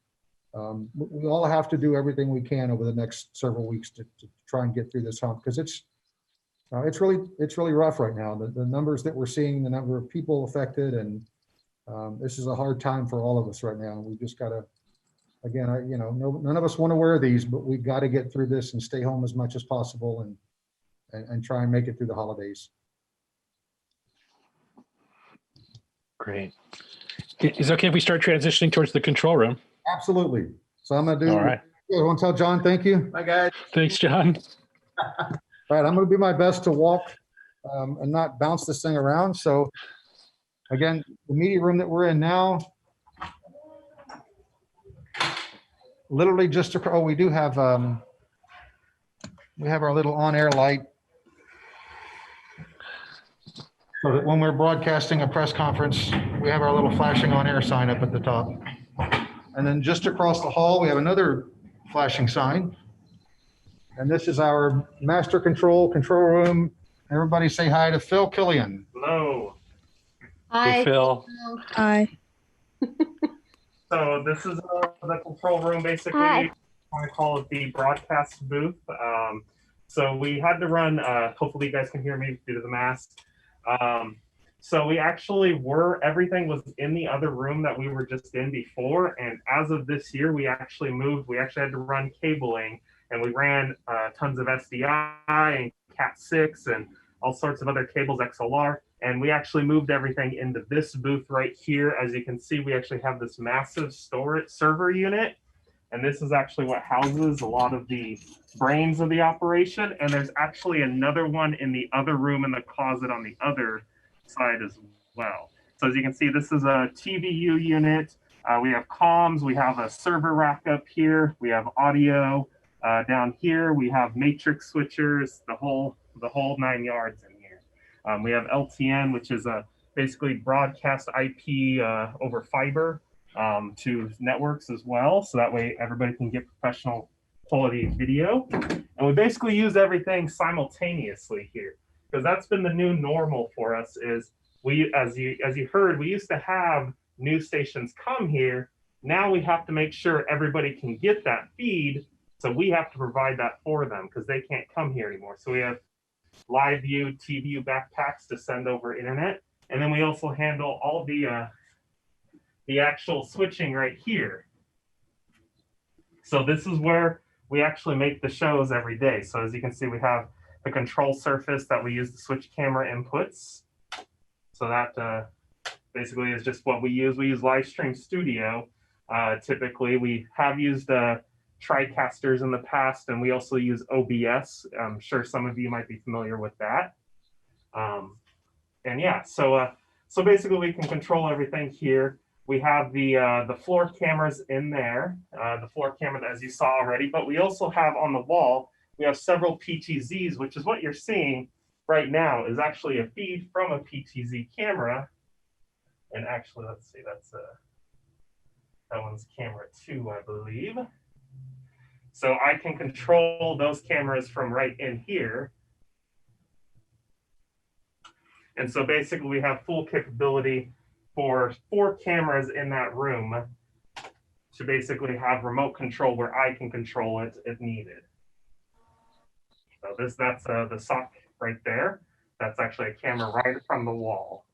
we all have to do everything we can over the next several weeks to try and get through this hump, because it's really rough right now. The numbers that we're seeing, the number of people affected, and this is a hard time for all of us right now. We just got to, again, none of us want to wear these, but we got to get through this and stay home as much as possible and try and make it through the holidays. Great. Is it okay if we start transitioning towards the control room? Absolutely. So I'm going to do, All right. I want to tell John, thank you. Bye, guys. Thanks, John. All right, I'm going to do my best to walk and not bounce this thing around. So again, the media room that we're in now, literally just, we do have, we have our little on-air light, so that when we're broadcasting a press conference, we have our little flashing on-air sign up at the top. And then just across the hall, we have another flashing sign. And this is our master control room. Everybody say hi to Phil Killian. Hello. Hey, Phil. Hi. So this is the control room, basically. Hi. I want to call it the broadcast booth. So we had to run, hopefully you guys can hear me due to the mask. So we actually everything was in the other room that we were just in before. And as of this year, we actually moved. We actually had to run cabling, and we ran tons of SDI and Cat6 and all sorts of other cables, XLR. And we actually moved everything into this booth right here. As you can see, we actually have this massive storage server unit. And this is actually what houses a lot of the brains of the operation. And there's actually another one in the other room in the closet on the other side as well. So as you can see, this is a TVU unit. We have comms, we have a server rack up here, we have audio down here, we have matrix switchers, the whole 9 yards in here. We have LTN, which is basically broadcast IP over fiber to networks as well. So that way everybody can get professional quality video. And we basically use everything simultaneously here, because that's been the new normal for us. Is we, as you heard, we used to have news stations come here. Now we have to make sure everybody can get that feed. So we have to provide that for them because they can't come here anymore. So we have live view, TVU backpacks to send over internet. And then we also handle all the actual switching right here. So this is where we actually make the shows every day. So as you can see, we have the control surface that we use to switch camera inputs. So that basically is just what we use. We use Livestream Studio. Typically, we have used TriCasters in the past, and we also use OBS. I'm sure some of you might be familiar with that. And yeah, so basically we can control everything here. We have the floor cameras in there, the floor camera as you saw already, but we also have on the wall, we have several PTZs, which is what you're seeing right now is actually a feed from a PTZ camera. And actually, let's see, that's that one's camera 2, I believe. So I can control those cameras from right in here. And so basically we have full capability for 4 cameras in that room to basically have remote control where I can control it if needed. So that's the SOC right there. That's actually a camera right from the wall.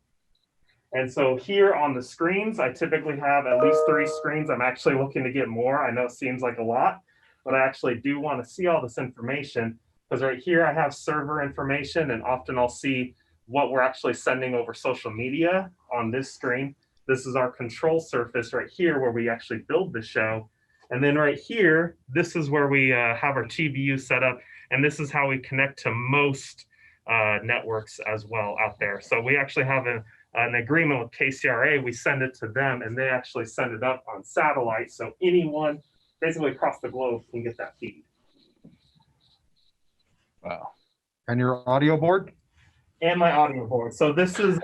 And so here on the screens, I typically have at least 3 screens. I'm actually looking to get more. I know it seems like a lot, but I actually do want to see all this information, because right here I have server information, and often I'll see what we're actually sending over social media on this screen. This is our control surface right here where we actually build the show. And then right here, this is where we have our TVU set up. And this is how we connect to most networks as well out there. So we actually have an agreement with KCRA. We send it to them, and they actually send it up on satellite. So anyone basically across the globe can get that feed. Wow. And your audio board? and my audio board. So this is,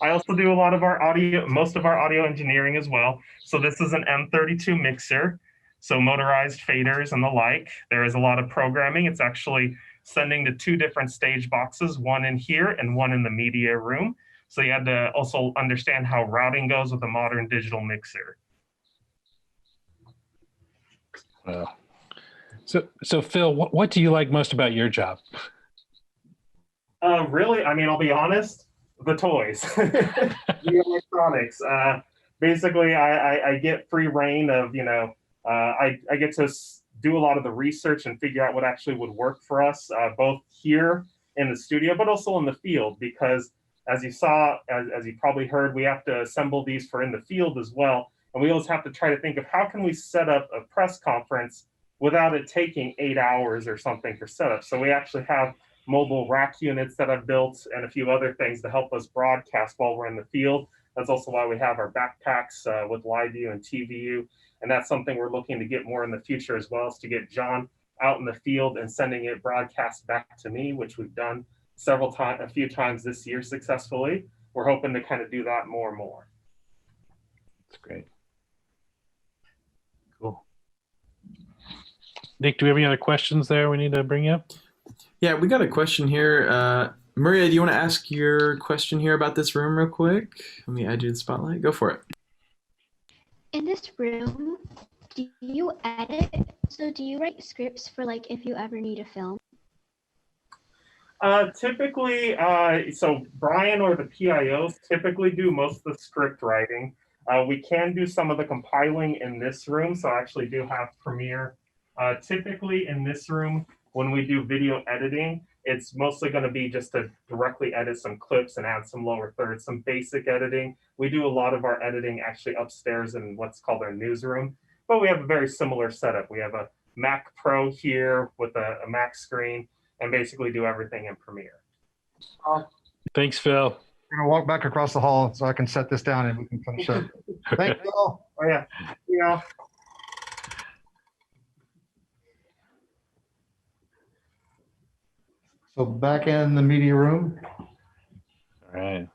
I also do a lot of our audio, most of our audio engineering as well. So this is an M32 mixer, so motorized faders and the like. There is a lot of programming. It's actually sending to 2 different stage boxes, one in here and one in the media room. So you had to also understand how routing goes with a modern digital mixer. Wow. So Phil, what do you like most about your job? Really, I mean, I'll be honest, the toys, the electronics. Basically, I get free reign of, I get to do a lot of the research and figure out what actually would work for us, both here in the studio, but also in the field, because as you saw, as you probably heard, we have to assemble these for in the field as well. And we always have to try to think of how can we set up a press conference without it taking 8 hours or something for setup. So we actually have mobile rack units that I've built and a few other things to help us broadcast while we're in the field. That's also why we have our backpacks with live view and TVU. And that's something we're looking to get more in the future as well, is to get John out in the field and sending it broadcast back to me, which we've done a few times this year successfully. We're hoping to kind of do that more and more. That's great. Cool. Nick, do we have any other questions there we need to bring up? Yeah, we got a question here. Maria, do you want to ask your question here about this room real quick? Let me add you to the spotlight. Go for it. In this room, do you edit? So do you write scripts for like if you ever need a film? Typically, so Brian or the PIOs typically do most of the script writing. We can do some of the compiling in this room, so I actually do have Premiere. Typically in this room, when we do video editing, it's mostly going to be just to directly edit some clips and add some lower thirds, some basic editing. We do a lot of our editing actually upstairs in what's called our newsroom, but we have a very similar setup. We have a Mac Pro here with a Mac screen and basically do everything in Premiere. Thanks, Phil. I'm going to walk back across the hall so I can set this down and we can finish up. Thank you all. Oh, yeah. Yeah. So back in the media room. All right.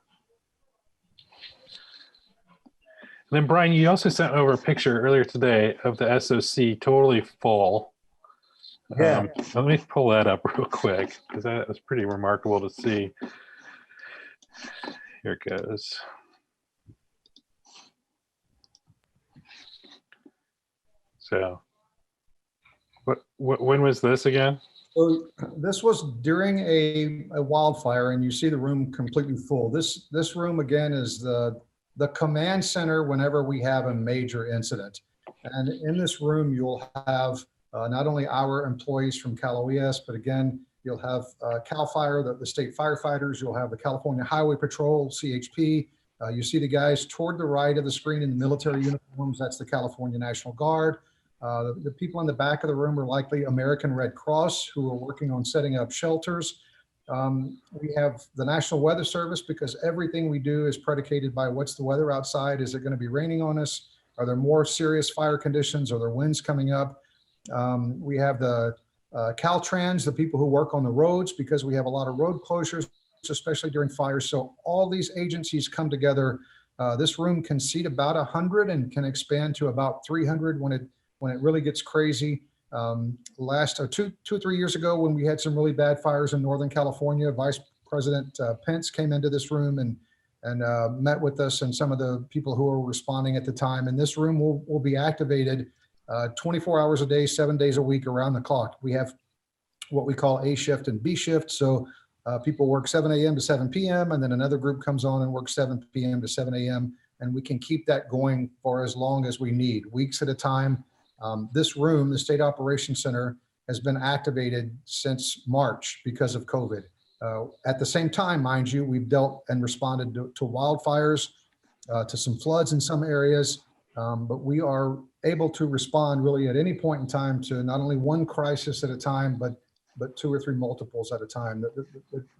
Then Brian, you also sent over a picture earlier today of the SOC totally full. Yeah. Let me pull that up real quick because that was pretty remarkable to see. Here it goes. So, when was this again? So this was during a wildfire, and you see the room completely full. This room again is the command center whenever we have a major incident. And in this room, you'll have not only our employees from Cal OES, but again, you'll have Cal Fire, the state firefighters. You'll have the California Highway Patrol, CHP. You see the guys toward the right of the screen in the military uniforms. That's the California National Guard. The people in the back of the room are likely American Red Cross, who are working on setting up shelters. We have the National Weather Service, because everything we do is predicated by what's the weather outside. Is it going to be raining on us? Are there more serious fire conditions? Are there winds coming up? We have the Caltrans, the people who work on the roads, because we have a lot of road closures, especially during fires. So all these agencies come together. This room can seat about 100 and can expand to about 300 when it really gets crazy. Last 2 or 3 years ago, when we had some really bad fires in Northern California, Vice President Pence came into this room and met with us and some of the people who were responding at the time. And this room will be activated 24 hours a day, 7 days a week, around the clock. We have what we call A shift and B shift. So people work 7 a.m. to 7 p.m. and then another group comes on and works 7 p.m. to 7 a.m. And we can keep that going for as long as we need, weeks at a time. This room, the State Operations Center, has been activated since March because of COVID. At the same time, mind you, we've dealt and responded to wildfires, to some floods in some areas, but we are able to respond really at any point in time to not only one crisis at a time, but 2 or 3 multiples at a time.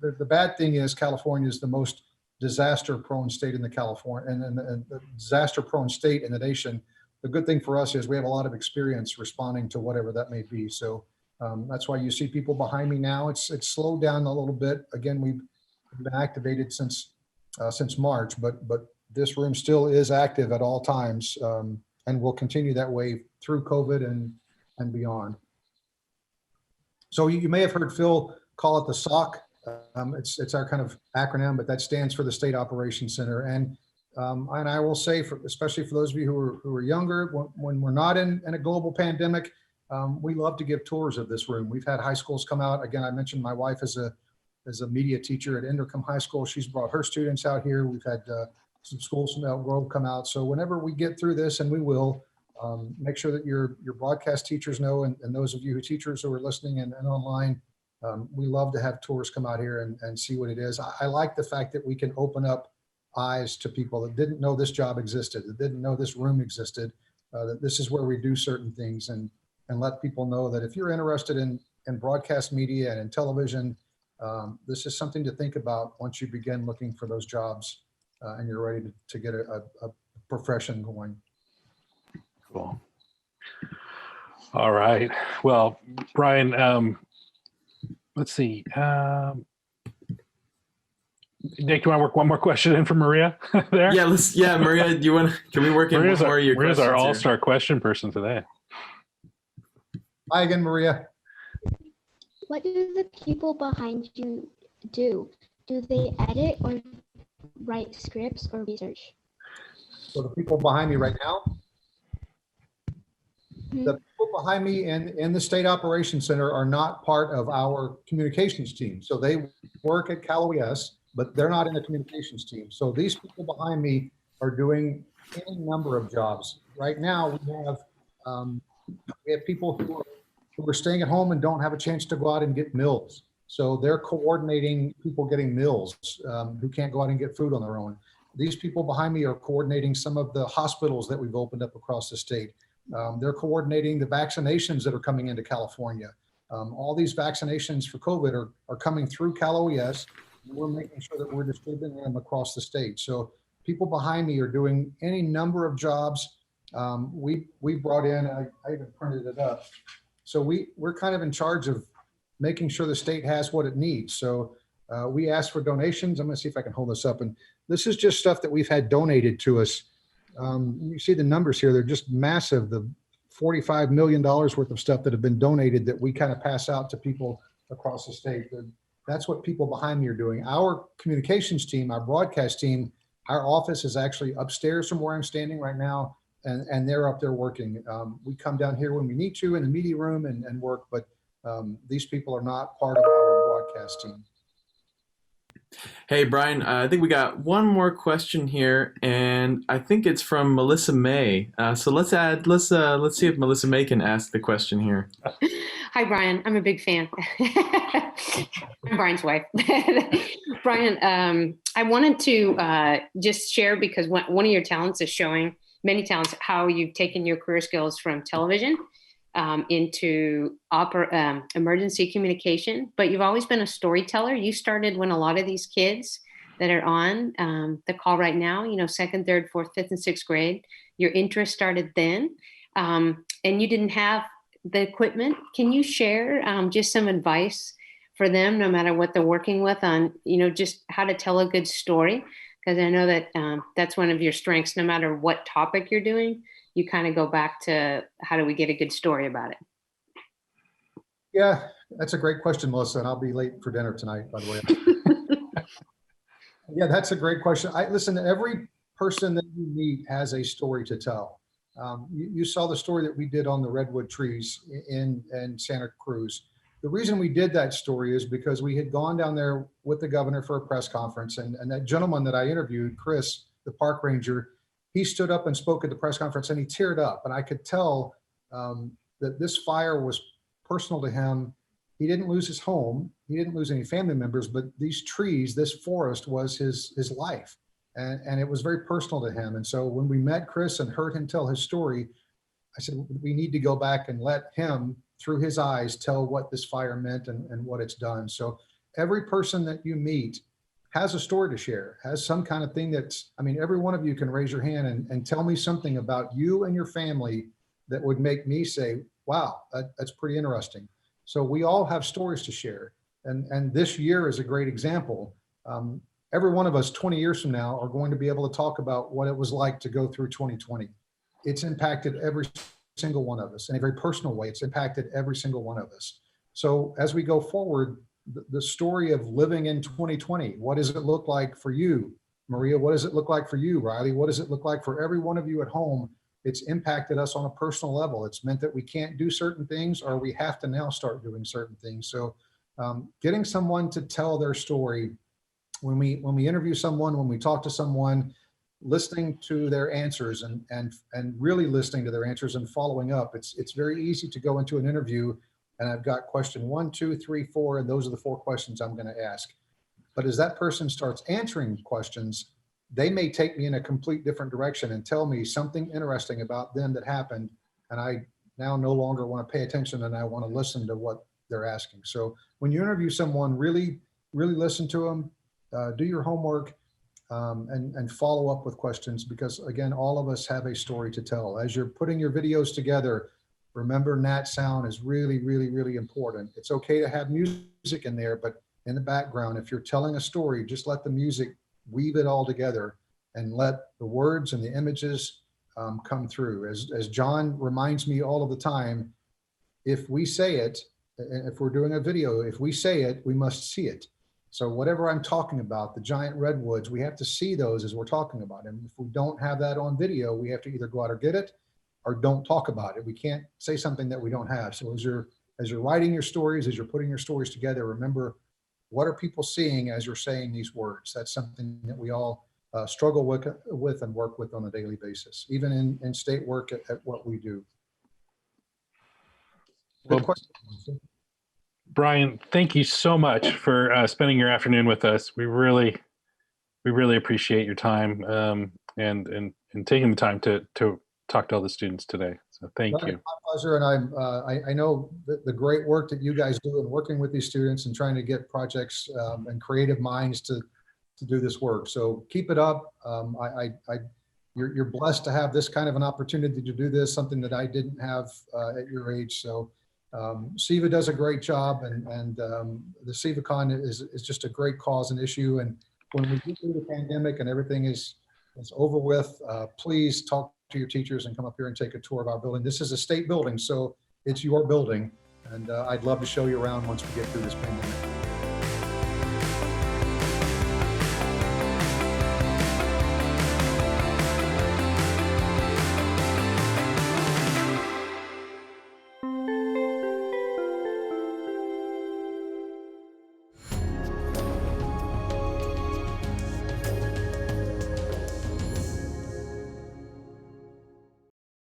The bad thing is California is the most disaster-prone state in the disaster-prone state in the nation. The good thing for us is we have a lot of experience responding to whatever that may be. So that's why you see people behind me now. It's slowed down a little bit. Again, been activated since March, but this room still is active at all times, and will continue that way through COVID and beyond. So you may have heard Phil call it the SOC. It's our kind of acronym, but that stands for the State Operations Center. And I will say, especially for those of you who are younger, when we're not in a global pandemic, we love to give tours of this room. We've had high schools come out. Again, I mentioned my wife is a media teacher at Indercombe High School. She's brought her students out here. We've had some schools from Elk Grove come out. So whenever we get through this, and we will, make sure that your broadcast teachers know, and those of you who teachers who are listening and online, we love to have tours come out here and see what it is. I like the fact that we can open up eyes to people that didn't know this job existed, that didn't know this room existed, that this is where we do certain things, and let people know that if you're interested in broadcast media and in television, this is something to think about once you begin looking for those jobs and you're ready to get a profession going. Cool. All right. Well, Bryan, let's see. Nick, you want to work one more question in for Maria there? Yeah, Maria, can we work in Maria's more of your Maria's questions our here? all-star question person today. Hi again, Maria. What do the people behind you do? Do they edit or write scripts or research? So the people behind me right now, the people behind me in the State Operations Center are not part of our communications team. So they work at Cal OES, but they're not in the communications team. So these people behind me are doing any number of jobs. Right now, we have people who are staying at home and don't have a chance to go out and get meals. So they're coordinating people getting meals who can't go out and get food on their own. These people behind me are coordinating some of the hospitals that we've opened up across the state. They're coordinating the vaccinations that are coming into California. All these vaccinations for COVID are coming through Cal OES. And we're making sure that we're distributing them across the state. So people behind me are doing any number of jobs. We brought in, I even printed it up. So we're kind of in charge of making sure the state has what it needs. So we asked for donations. I'm going to see if I can hold this up. And this is just stuff that we've had donated to us. You see the numbers here, they're just massive. The $45 million worth of stuff that have been donated that we kind of pass out to people across the state. That's what people behind me are doing. Our communications team, our broadcast team, our office is actually upstairs from where I'm standing right now, and they're up there working. We come down here when we need to in the media room and work, but these people are not part of our broadcast team. Hey, Bryan, I think we got one more question here, and I think it's from Melissa May. So let's see if Melissa May can ask the question here. Hi, Bryan. I'm a big fan. I'm Bryan's wife. Bryan, I wanted to just share, because one of your talents is showing, many talents, how you've taken your career skills from television into emergency communication, but you've always been a storyteller. You started when a lot of these kids that are on the call right now, 2nd, 3rd, 4th, 5th, and 6th grade, your interest started then, and you didn't have the equipment. Can you share just some advice for them, no matter what they're working with, on, just how to tell a good story? Because I know that that's one of your strengths. No matter what topic you're doing, you kind of go back to, how do we get a good story about it? Yeah, that's a great question, Melissa, and I'll be late for dinner tonight, by the way. Yeah, that's a great question. Listen, every person that you meet has a story to tell. You saw the story that we did on the redwood trees in Santa Cruz. The reason we did that story is because we had gone down there with the governor for a press conference, and that gentleman that I interviewed, Chris, the park ranger, he stood up and spoke at the press conference, and he teared up, and I could tell that this fire was personal to him. He didn't lose his home, he didn't lose any family members, but these trees, this forest was his life, and it was very personal to him. And so when we met Chris and heard him tell his story, I said, we need to go back and let him, through his eyes, tell what this fire meant and what it's done. So every person that you meet has a story to share, has some kind of thing every one of you can raise your hand and tell me something about you and your family that would make me say, wow, that's pretty interesting. So we all have stories to share. And this year is a great example. every one of us 20 years from now are going to be able to talk about what it was like to go through 2020. It's impacted every single one of us in a very personal way. It's impacted every single one of us. So as we go forward, the story of living in 2020, what does it look like for you, Maria? What does it look like for you, Riley? What does it look like for every one of you at home? It's impacted us on a personal level. It's meant that we can't do certain things, or we have to now start doing certain things. So getting someone to tell their story, when we interview someone, when we talk to someone, listening to their answers and really listening to their answers and following up. It's very easy to go into an interview and I've got question 1, 2, 3, 4, and those are the 4 questions I'm going to ask. But as that person starts answering questions, they may take me in a complete different direction and tell me something interesting about them that happened. And I now no longer want to pay attention and I want to listen to what they're asking. So when you interview someone, really listen to them, do your homework, and follow up with questions, because again, all of us have a story to tell. As you're putting your videos together, remember nat sound is really important. It's okay to have music in there, but in the background, if you're telling a story, just let the music weave it all together and let the words and the images come through. As John reminds me all of the time, if we say it, if we're doing a video, if we say it, we must see it. So whatever I'm talking about, the giant redwoods, we have to see those as we're talking about them. If we don't have that on video, we have to either go out or get it or don't talk about it. We can't say something that we don't have. So as you're writing your stories, as you're putting your stories together, remember, what are people seeing as you're saying these words? That's something that we all struggle with and work with on a daily basis, even in state work at what we do. Good question. Bryan, thank you so much for spending your afternoon with us. We really appreciate your time and taking the time to talk to all the students today. So thank you. My pleasure, and I know the great work that you guys do in working with these students and trying to get projects and creative minds to do this work. So keep it up. You're blessed to have this kind of an opportunity to do this, something that I didn't have at your age. So SEVA does a great job, and the SEVACon is just a great cause and issue. And when we get through the pandemic and everything is over with, please talk to your teachers and come up here and take a tour of our building. This is a state building, so it's your building, and I'd love to show you around once we get through this pandemic.